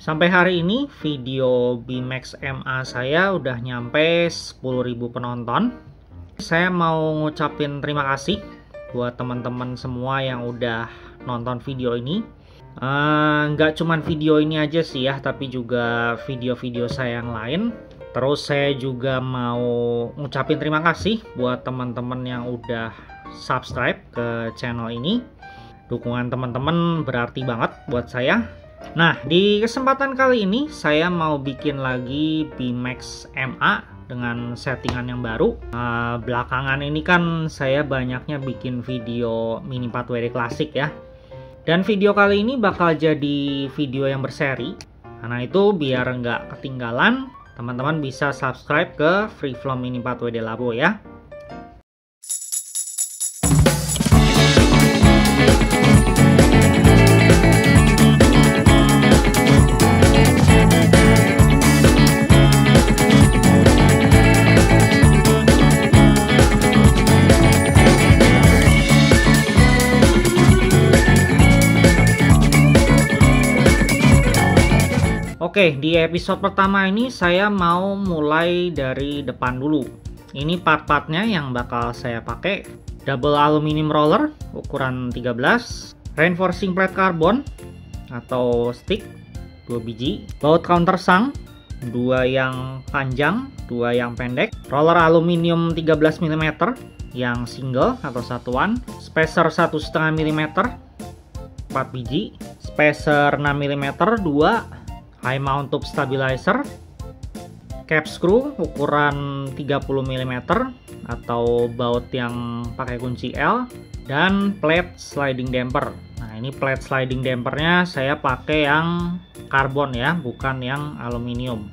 Sampai hari ini video BMax MA saya udah nyampe 10.000 penonton. Saya mau ngucapin terima kasih buat teman-teman semua yang udah nonton video ini. Nggak cuman video ini aja sih ya, tapi juga video-video saya yang lain. Terus saya juga mau ngucapin terima kasih buat teman-teman yang udah subscribe ke channel ini. Dukungan teman-teman berarti banget buat saya. Nah, di kesempatan kali ini saya mau bikin lagi BMax MA dengan settingan yang baru. Belakangan ini kan saya banyaknya bikin video Mini 4WD klasik ya. Dan video kali ini bakal jadi video yang berseri. Karena itu biar nggak ketinggalan, teman-teman bisa subscribe ke Freeflow Mini 4WD Labo ya. Oke, di episode pertama ini saya mau mulai dari depan dulu. Ini part-partnya yang bakal saya pakai. Double aluminium roller ukuran 13, reinforcing plate carbon atau stick 2 biji, baut countersunk 2 yang panjang, 2 yang pendek, roller aluminium 13 mm yang single atau satuan, spacer 1,5 mm 4 biji, spacer 6 mm 2, high mount tube stabilizer, cap screw ukuran 30 mm atau baut yang pakai kunci L, dan plate sliding damper. Nah, ini plate sliding dampernya saya pakai yang karbon ya, bukan yang aluminium.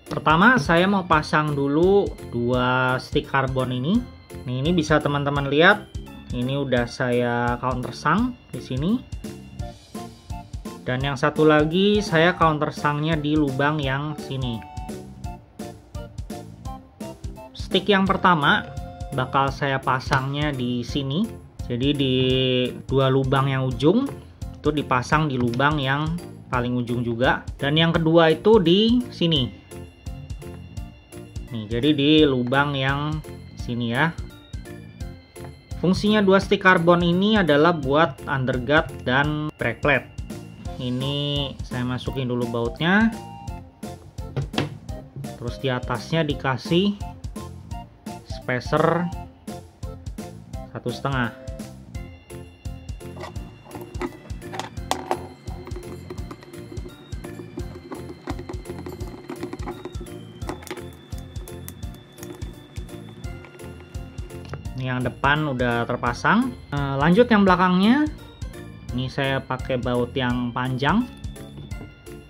Pertama saya mau pasang dulu 2 stick karbon ini. Nih, ini bisa teman-teman lihat. Ini udah saya countersunk di sini. Dan yang satu lagi saya countersunknya di lubang yang sini. Stick yang pertama bakal saya pasangnya di sini. Jadi di 2 lubang yang ujung itu dipasang di lubang yang paling ujung juga. Dan yang kedua itu di sini. Nih, jadi di lubang yang sini ya. Fungsinya 2 stick karbon ini adalah buat underguard dan brake plate. Ini saya masukin dulu bautnya. Terus di atasnya dikasih spacer 1,5. Yang depan udah terpasang. Lanjut yang belakangnya. Ini saya pakai baut yang panjang.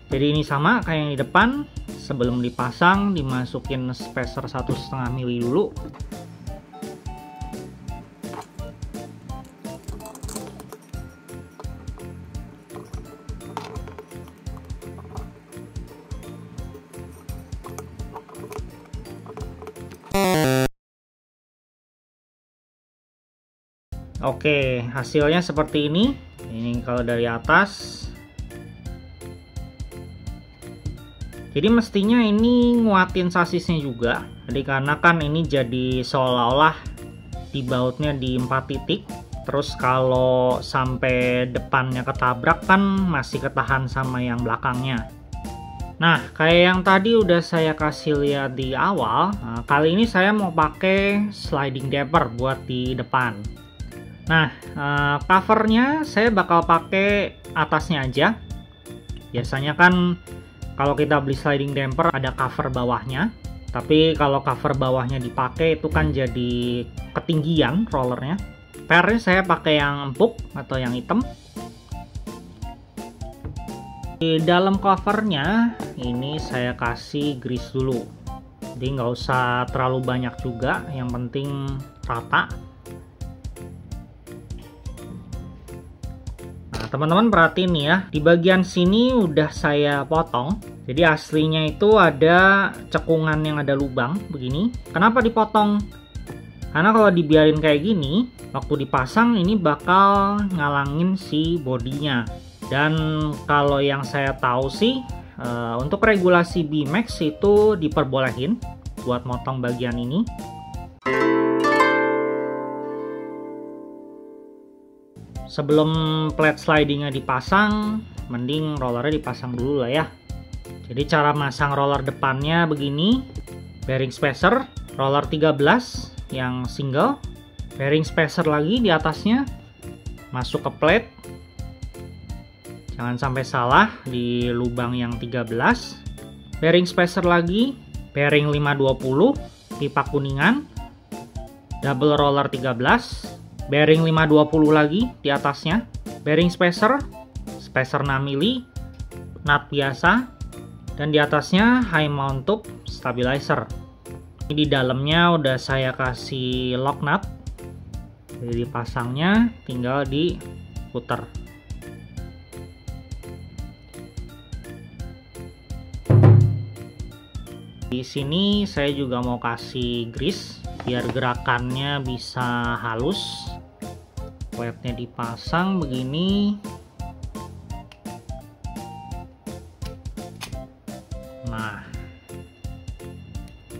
Jadi ini sama kayak yang di depan. Sebelum dipasang dimasukin spacer 1,5 mili dulu. Oke, hasilnya seperti ini. Ini kalau dari atas. Jadi mestinya ini nguatin sasisnya juga. Jadi karena kan ini jadi seolah-olah di bautnya di 4 titik. Terus kalau sampai depannya ketabrak kan masih ketahan sama yang belakangnya. Nah, kayak yang tadi udah saya kasih lihat di awal. Nah, kali ini saya mau pakai sliding damper buat di depan. Nah, covernya saya bakal pakai atasnya aja. Biasanya kan kalau kita beli sliding damper ada cover bawahnya. Tapi kalau cover bawahnya dipakai itu kan jadi ketinggian rollernya. Pernya saya pakai yang empuk atau yang hitam. Di dalam covernya ini saya kasih grease dulu. Jadi nggak usah terlalu banyak juga, yang penting rata. Teman-teman perhatiin nih ya, di bagian sini udah saya potong. Jadi aslinya itu ada cekungan yang ada lubang begini. Kenapa dipotong? Karena kalau dibiarin kayak gini, waktu dipasang ini bakal ngalangin si bodinya. Dan kalau yang saya tahu sih, untuk regulasi Bimax itu diperbolehin buat motong bagian ini. Sebelum plate slidingnya dipasang, mending rollernya dipasang dulu lah ya. Jadi cara masang roller depannya begini. Bearing spacer, roller 13 yang single, bearing spacer lagi di atasnya, masuk ke plate. Jangan sampai salah di lubang yang 13. Bearing spacer lagi, bearing 520, pipa kuningan, double roller 13, bearing 520 lagi di atasnya, bearing spacer 6 mili, nut biasa, dan di atasnya high mount tube stabilizer. Ini di dalamnya udah saya kasih lock nut, jadi dipasangnya tinggal diputar. Di sini saya juga mau kasih grease biar gerakannya bisa halus. Plate-nya dipasang begini. Nah,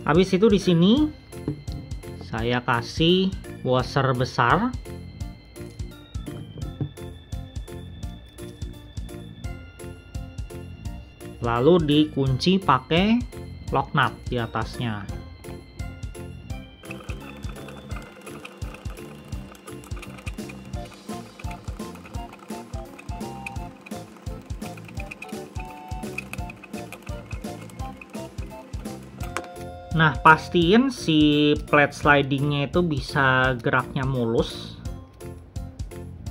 habis itu di sini saya kasih washer besar. Lalu dikunci pakai lock nut di atasnya. Nah, pastiin si plate slidingnya itu bisa geraknya mulus.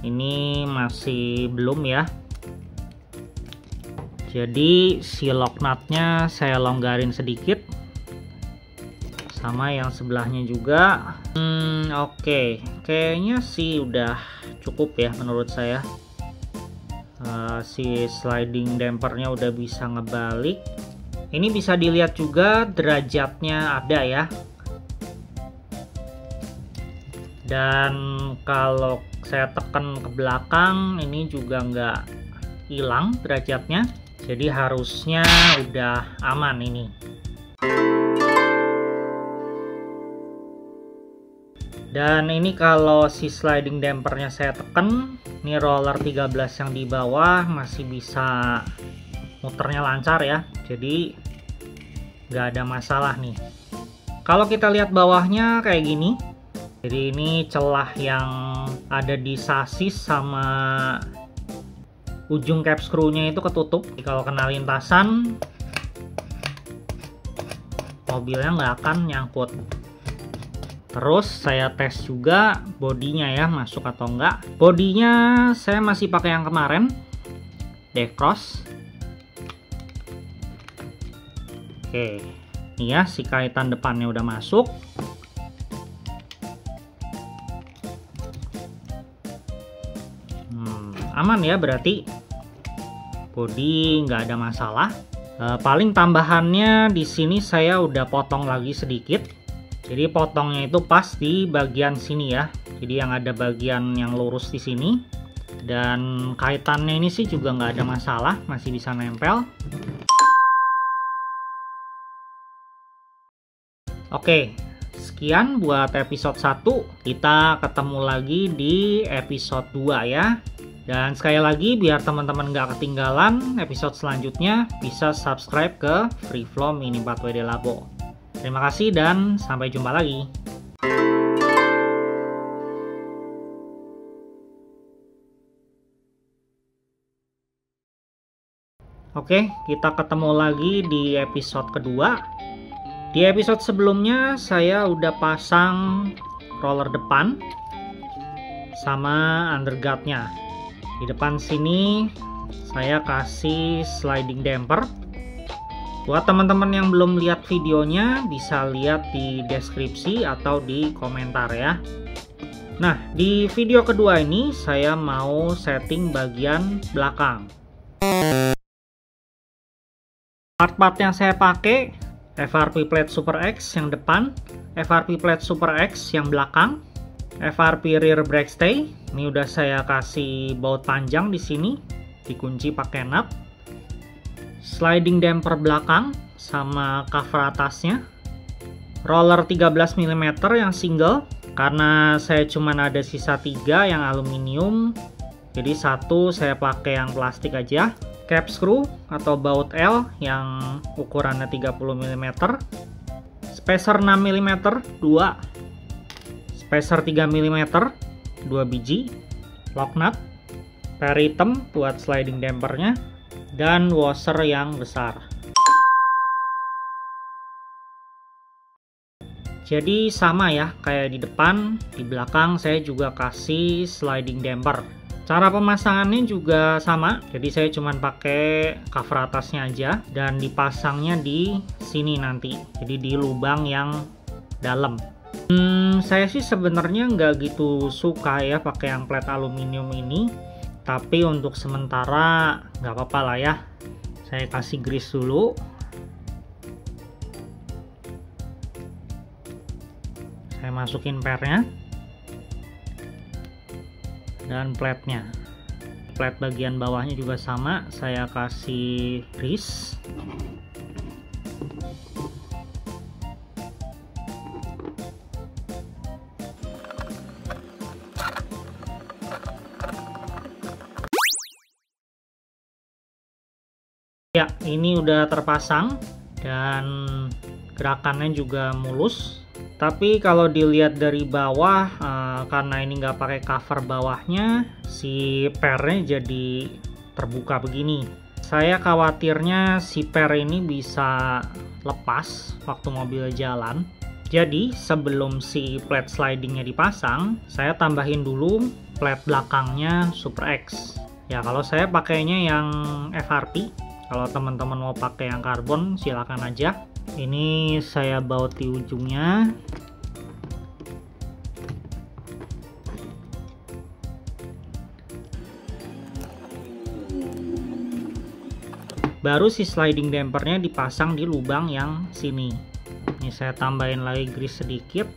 Ini masih belum ya. Jadi si lock nutnya saya longgarin sedikit, sama yang sebelahnya juga. Oke, kayaknya sih udah cukup ya menurut saya. Si sliding dampernya udah bisa ngebalik. Ini bisa dilihat juga derajatnya ada ya. Dan kalau saya tekan ke belakang, ini juga nggak hilang derajatnya. Jadi harusnya udah aman ini. Dan ini kalau si sliding dampernya saya tekan, ini roller 13 yang di bawah masih bisa muternya lancar ya. Jadi nggak ada masalah nih. Kalau kita lihat bawahnya kayak gini. Jadi ini celah yang ada di sasis sama ujung cap screw-nya itu ketutup. Jadi kalau kena lintasan, mobilnya nggak akan nyangkut. Terus saya tes juga bodinya ya, masuk atau enggak. Bodinya saya masih pakai yang kemarin, Decross. Oke, ini ya si kaitan depannya udah masuk. Aman ya berarti. Bodi nggak ada masalah. Paling tambahannya di sini saya udah potong lagi sedikit. Jadi potongnya itu pas di bagian sini ya. Jadi yang ada bagian yang lurus di sini. Dan kaitannya ini sih juga nggak ada masalah, masih bisa nempel. Oke, sekian buat episode 1. Kita ketemu lagi di episode 2 ya. Dan sekali lagi biar teman-teman nggak ketinggalan episode selanjutnya, bisa subscribe ke Freeflow Mini 4WD Labo. Terima kasih dan sampai jumpa lagi. Oke, kita ketemu lagi di episode kedua. Di episode sebelumnya saya udah pasang roller depan sama underguardnya. Di depan sini saya kasih sliding damper. Buat teman-teman yang belum lihat videonya, bisa lihat di deskripsi atau di komentar ya. Nah, di video kedua ini saya mau setting bagian belakang. Part-part yang saya pakai, FRP plate Super X yang depan, FRP plate Super X yang belakang, FRP rear brake stay, ini udah saya kasih baut panjang di sini, dikunci pakai nut. Sliding damper belakang sama cover atasnya. Roller 13 mm yang single, karena saya cuman ada sisa 3 yang aluminium, jadi satu saya pakai yang plastik aja. Cap screw atau baut L yang ukurannya 30 mm. Spacer 6 mm 2. Spacer 3 mm 2 biji, lock nut, per hitam buat sliding dampernya, dan washer yang besar. Jadi sama ya kayak di depan, di belakang saya juga kasih sliding damper. Cara pemasangannya juga sama, jadi saya cuma pakai cover atasnya aja dan dipasangnya di sini nanti, jadi di lubang yang dalam. Saya sih sebenarnya nggak gitu suka ya pakai yang plat aluminium ini, tapi untuk sementara nggak apa-apa lah ya. Saya kasih grease dulu. Saya masukin pernya dan platnya. Plat bagian bawahnya juga sama, saya kasih grease. Ya, ini udah terpasang dan gerakannya juga mulus. Tapi kalau dilihat dari bawah, karena ini nggak pakai cover bawahnya, si pernya jadi terbuka begini. Saya khawatirnya si per ini bisa lepas waktu mobil jalan. Jadi sebelum si plat slidingnya dipasang, saya tambahin dulu plat belakangnya Super X. Ya kalau saya pakainya yang FRP. Kalau teman-teman mau pakai yang karbon silakan aja. Ini saya baut di ujungnya. Baru si sliding dampernya dipasang di lubang yang sini. Ini saya tambahin lagi grease sedikit.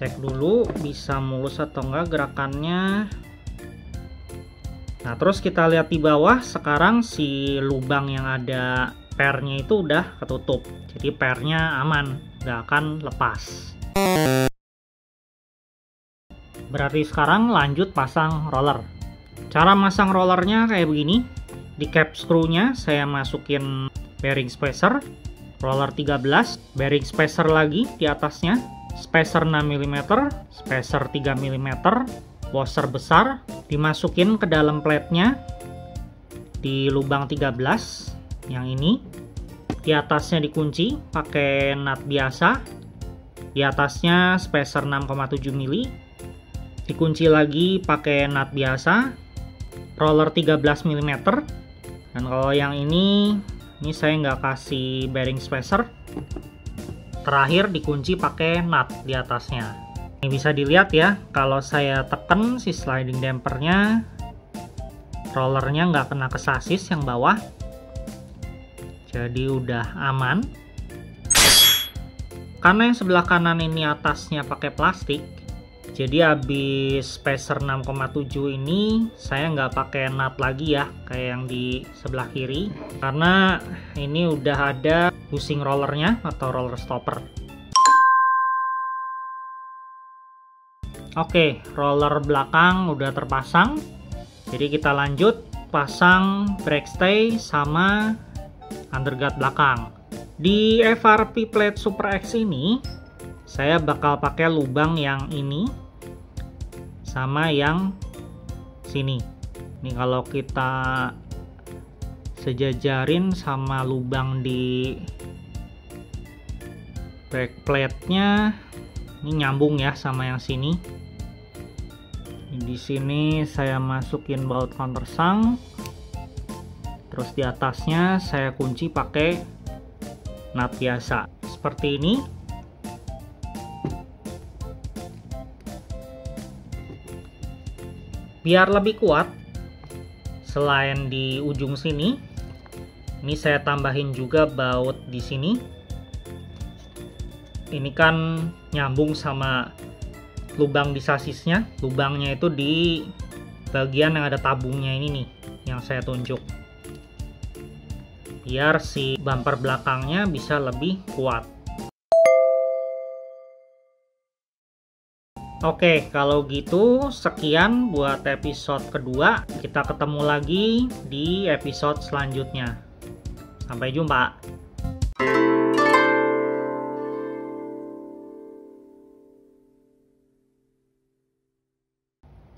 Cek dulu bisa mulus atau enggak gerakannya. Nah terus kita lihat di bawah, sekarang si lubang yang ada pernya itu udah ketutup, jadi pernya aman, nggak akan lepas. Berarti sekarang lanjut pasang roller. Cara masang rollernya kayak begini. Di cap screw-nya saya masukin bearing spacer, roller 13, bearing spacer lagi di atasnya, spacer 6 mm, spacer 3 mm, washer besar, dimasukin ke dalam platnya di lubang 13 yang ini. Di atasnya dikunci pakai nut biasa, di atasnya spacer 6,7 mili, dikunci lagi pakai nut biasa, roller 13 mm. Dan kalau yang ini saya nggak kasih bearing spacer. Terakhir dikunci pakai nut di atasnya. Ini bisa dilihat ya, kalau saya tekan si sliding dampernya, rollernya nggak kena ke sasis yang bawah, jadi udah aman. Karena yang sebelah kanan ini atasnya pakai plastik, jadi habis spacer 6,7 ini saya nggak pakai nut lagi ya kayak yang di sebelah kiri, karena ini udah ada bushing rollernya atau roller stopper. Oke, roller belakang udah terpasang, jadi kita lanjut pasang brake stay sama underguard belakang. Di FRP plate Super X ini saya bakal pakai lubang yang ini sama yang sini. Ini kalau kita sejajarin sama lubang di backplate-nya, ini nyambung ya sama yang sini. Di sini saya masukin baut countersunk, terus di atasnya saya kunci pakai nut biasa seperti ini. Biar lebih kuat, selain di ujung sini, ini saya tambahin juga baut di sini. Ini kan nyambung sama lubang di sasisnya. Lubangnya itu di bagian yang ada tabungnya ini nih, yang saya tunjuk. Biar si bumper belakangnya bisa lebih kuat. Oke, kalau gitu sekian buat episode kedua. Kita ketemu lagi di episode selanjutnya. Sampai jumpa.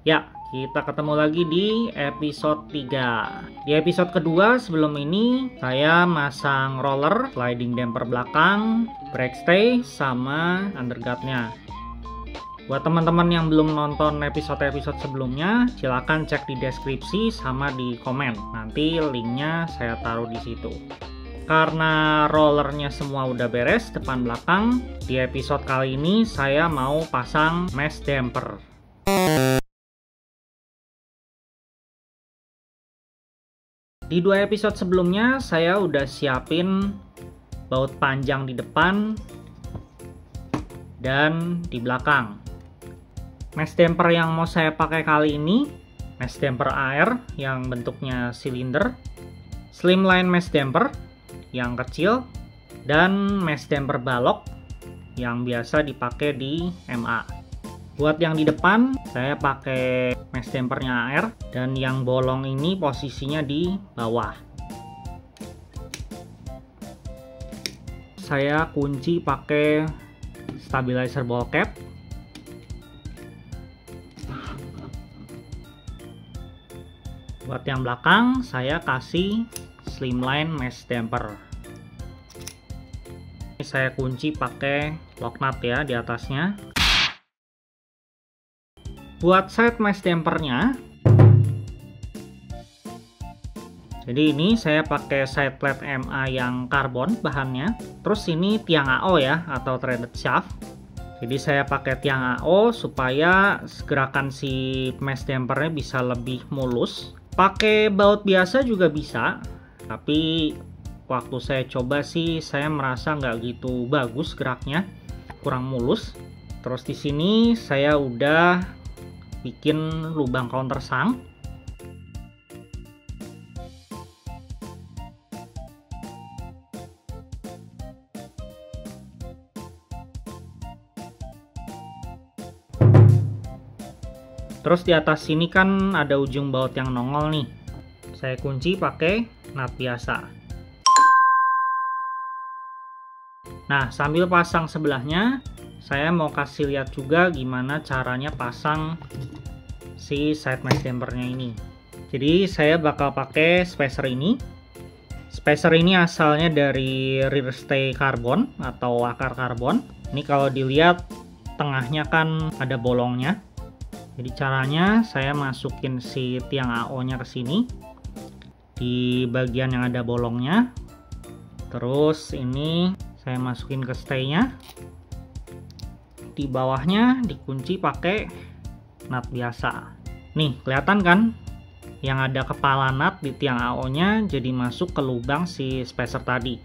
Ya, kita ketemu lagi di episode 3. Di episode kedua sebelum ini saya masang roller, sliding damper belakang, brake stay, sama underguardnya. Buat teman-teman yang belum nonton episode-episode sebelumnya, silahkan cek di deskripsi sama di komen. Nanti linknya saya taruh di situ. Karena rollernya semua udah beres depan belakang, di episode kali ini saya mau pasang mesh damper. Di 2 episode sebelumnya saya udah siapin baut panjang di depan dan di belakang. Mesh damper yang mau saya pakai kali ini mesh damper AR yang bentuknya silinder, slimline mesh damper yang kecil, dan mesh damper balok yang biasa dipakai di MA. Buat yang di depan saya pakai mesh dampernya AR, dan yang bolong ini posisinya di bawah. Saya kunci pakai stabilizer ball cap. Buat yang belakang saya kasih slimline mesh damper. Ini saya kunci pakai lock nut ya di atasnya. Buat side mesh dampernya, jadi ini saya pakai side plate MA yang karbon bahannya. Terus ini tiang AO ya, atau threaded shaft. Jadi saya pakai tiang AO supaya gerakan si mesh dampernya bisa lebih mulus. Pakai baut biasa juga bisa, tapi waktu saya coba sih saya merasa nggak gitu bagus geraknya, kurang mulus. Terus di sini saya udah bikin lubang countersunk. Terus di atas sini kan ada ujung baut yang nongol nih. Saya kunci pakai nut biasa. Nah, sambil pasang sebelahnya, saya mau kasih lihat juga gimana caranya pasang si side mesh dampernya ini. Jadi saya bakal pakai spacer ini. Spacer ini asalnya dari rear stay karbon atau akar karbon. Ini kalau dilihat tengahnya kan ada bolongnya. Jadi caranya saya masukin si tiang AO-nya ke sini di bagian yang ada bolongnya. Terus ini saya masukin ke stay-nya. Di bawahnya dikunci pakai nut biasa. Nih, kelihatan kan? Yang ada kepala nut di tiang AO-nya jadi masuk ke lubang si spacer tadi.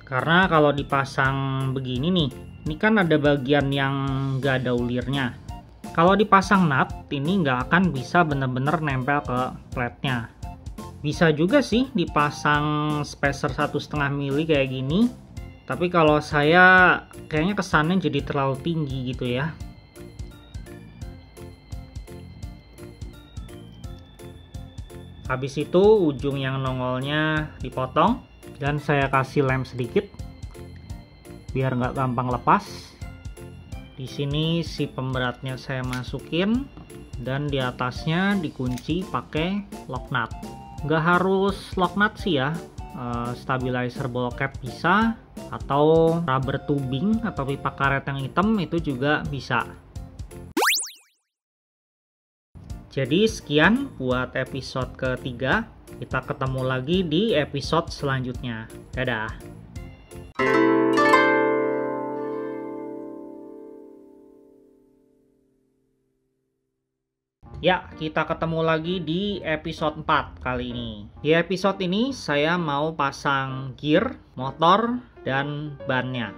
Karena kalau dipasang begini nih, ini kan ada bagian yang nggak ada ulirnya. Kalau dipasang nut, ini nggak akan bisa bener-bener nempel ke plate-nya. Bisa juga sih dipasang spacer 1,5 mili kayak gini. Tapi kalau saya kayaknya kesannya jadi terlalu tinggi gitu ya. Habis itu ujung yang nongolnya dipotong dan saya kasih lem sedikit biar nggak gampang lepas. Di sini si pemberatnya saya masukin dan di atasnya dikunci pakai lock nut. Nggak harus lock nut sih ya, stabilizer ball cap bisa, atau rubber tubing atau pipa karet yang hitam itu juga bisa. Jadi sekian buat episode ketiga. Kita ketemu lagi di episode selanjutnya. Dadah. Ya, kita ketemu lagi di episode 4 kali ini. Di episode ini saya mau pasang gear, motor, dan bannya.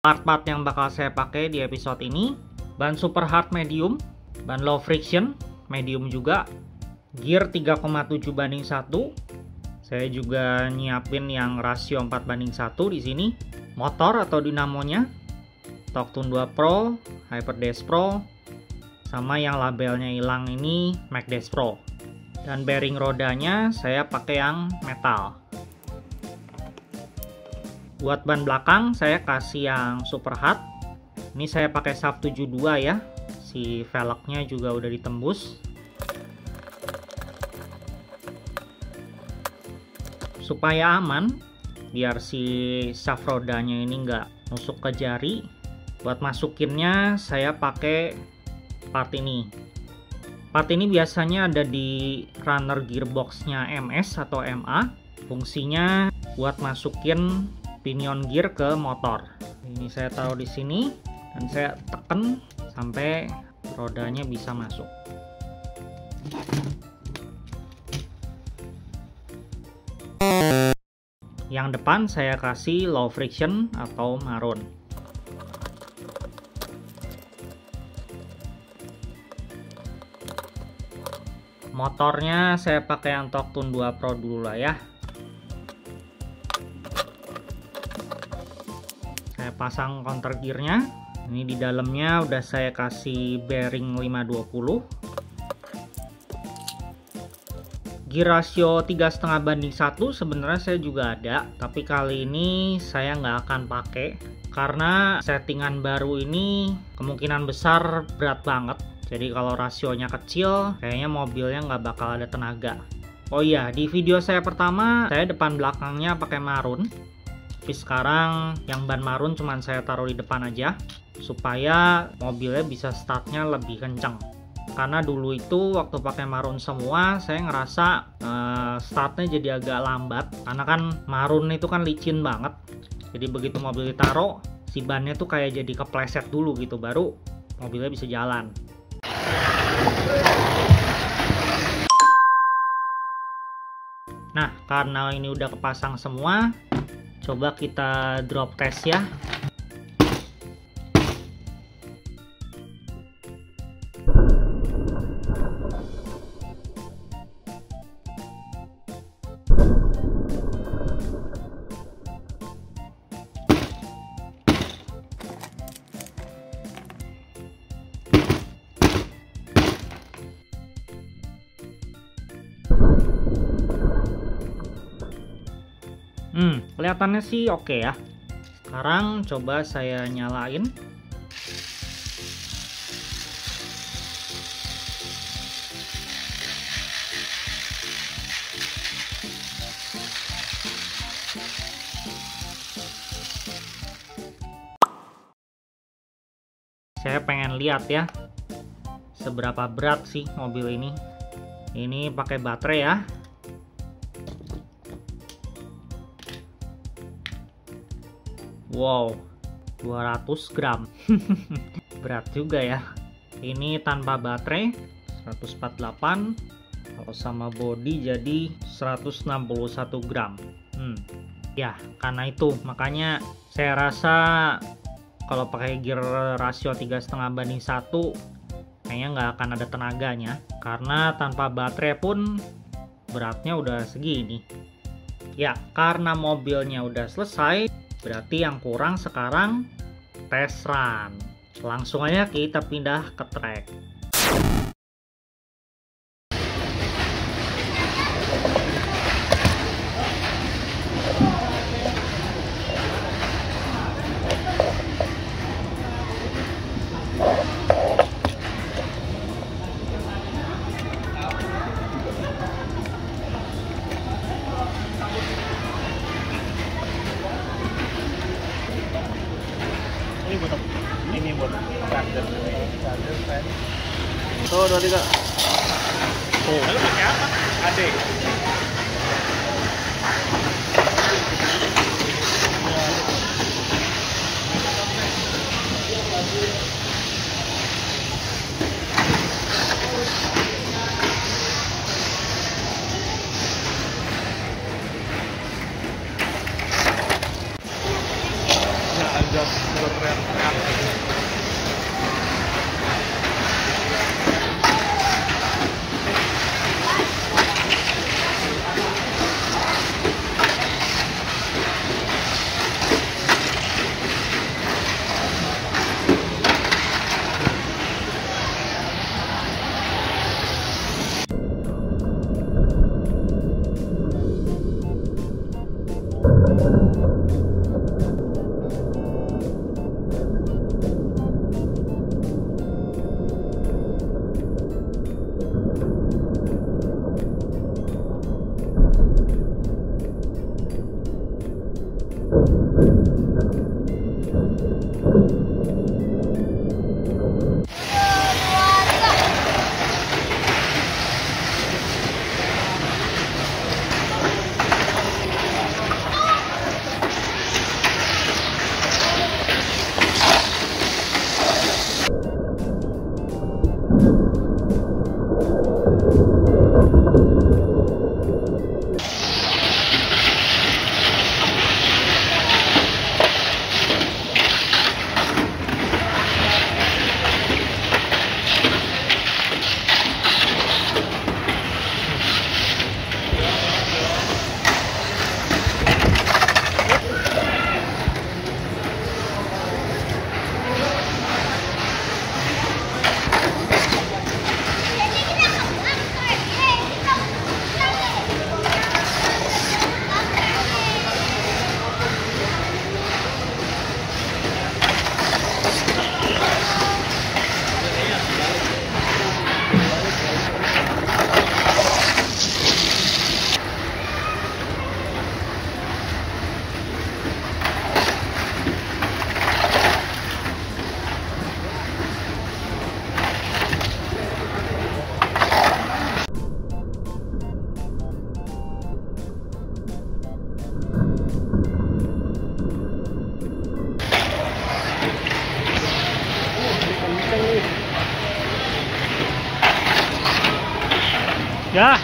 Part-part yang bakal saya pakai di episode ini: ban super hard medium, ban low friction medium juga, gear 3,7:1. Saya juga nyiapin yang rasio 4:1 di sini. Motor atau dinamonya Toctun 2 Pro, Hyperdesk Pro, sama yang labelnya hilang ini Macdesk Pro. Dan bearing rodanya saya pakai yang metal. Buat ban belakang saya kasih yang super hard. Ini saya pakai shaft 72 ya. Si velgnya juga udah ditembus. Supaya aman, biar si shaft rodanya ini nggak nusuk ke jari, buat masukinnya saya pakai part ini. Part ini biasanya ada di runner gearboxnya MS atau MA. Fungsinya buat masukin pinion gear ke motor. Ini saya taruh di sini dan saya tekan sampai rodanya bisa masuk. Yang depan saya kasih low friction atau marun. Motornya saya pakai yang Toctun 2 Pro dulu lah ya. Saya pasang counter gearnya. Ini di dalamnya udah saya kasih bearing 520. Gear rasio 3,5:1 sebenarnya saya juga ada, tapi kali ini saya nggak akan pakai karena settingan baru ini kemungkinan besar berat banget. Jadi kalau rasionya kecil, kayaknya mobilnya nggak bakal ada tenaga. Oh iya, di video saya pertama saya depan belakangnya pakai marun, tapi sekarang yang ban marun cuman saya taruh di depan aja supaya mobilnya bisa startnya lebih kencang. Karena dulu itu waktu pakai marun semua saya ngerasa startnya jadi agak lambat, karena kan marun itu kan licin banget. Jadi begitu mobil ditaruh, si bannya tuh kayak jadi kepleset dulu gitu, baru mobilnya bisa jalan. Nah, karena ini udah kepasang semua, coba kita drop test ya. Kelihatannya sih oke ya. Sekarang coba saya nyalain. Saya pengen lihat ya seberapa berat sih mobil ini. Ini pakai baterai ya. Wow, 200 gram. Berat juga ya. Ini tanpa baterai 148, kalau sama body jadi 161 gram. Ya, karena itu makanya saya rasa kalau pakai gear rasio 3,5:1 kayaknya nggak akan ada tenaganya, karena tanpa baterai pun beratnya udah segini. Ya, karena mobilnya udah selesai, berarti yang kurang sekarang test run. Langsung aja kita pindah ke track. Ini buat charger fan. Tuh 23. Tuh. Lalu pakai apa? Ade. Ya.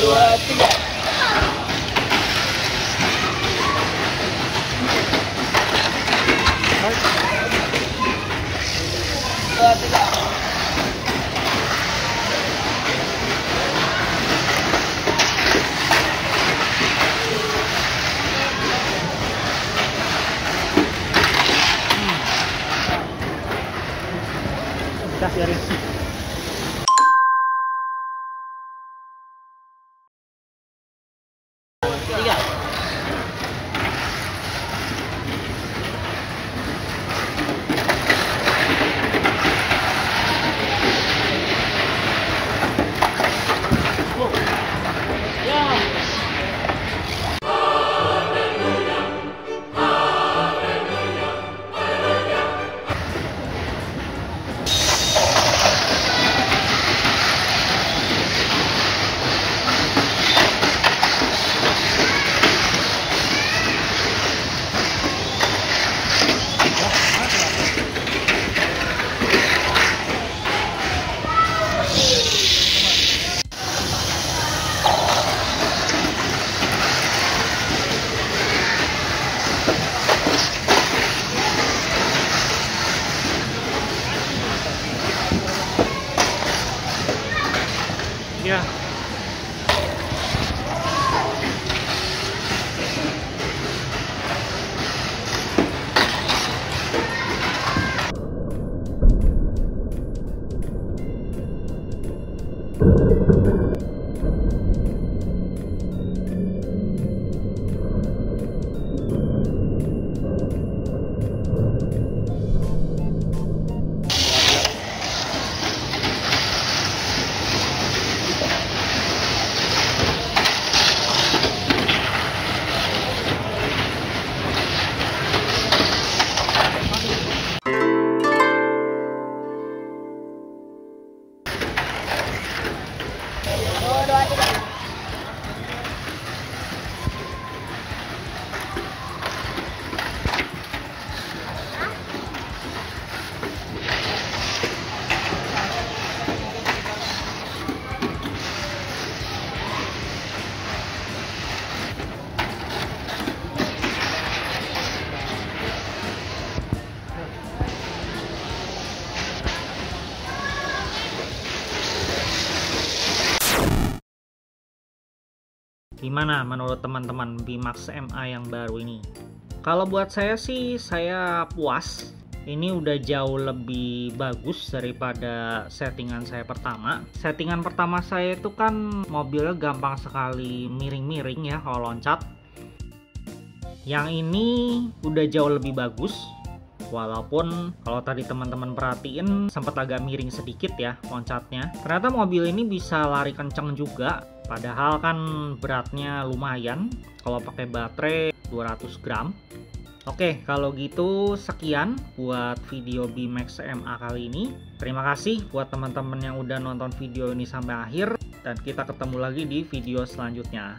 Dua, tiga. Dua, tiga. Kita biarin. Tiga. Ya. Gimana menurut teman-teman Bimax MA yang baru ini? Kalau buat saya sih, saya puas. Ini udah jauh lebih bagus daripada settingan saya pertama. Settingan pertama saya itu kan mobilnya gampang sekali miring-miring ya kalau loncat. Yang ini udah jauh lebih bagus. Walaupun kalau tadi teman-teman perhatiin sempat agak miring sedikit ya loncatnya. Ternyata mobil ini bisa lari kenceng juga. Padahal kan beratnya lumayan. Kalau pakai baterai 200 gram. Oke, kalau gitu sekian buat video Bimax MA kali ini. Terima kasih buat teman-teman yang udah nonton video ini sampai akhir. Dan kita ketemu lagi di video selanjutnya.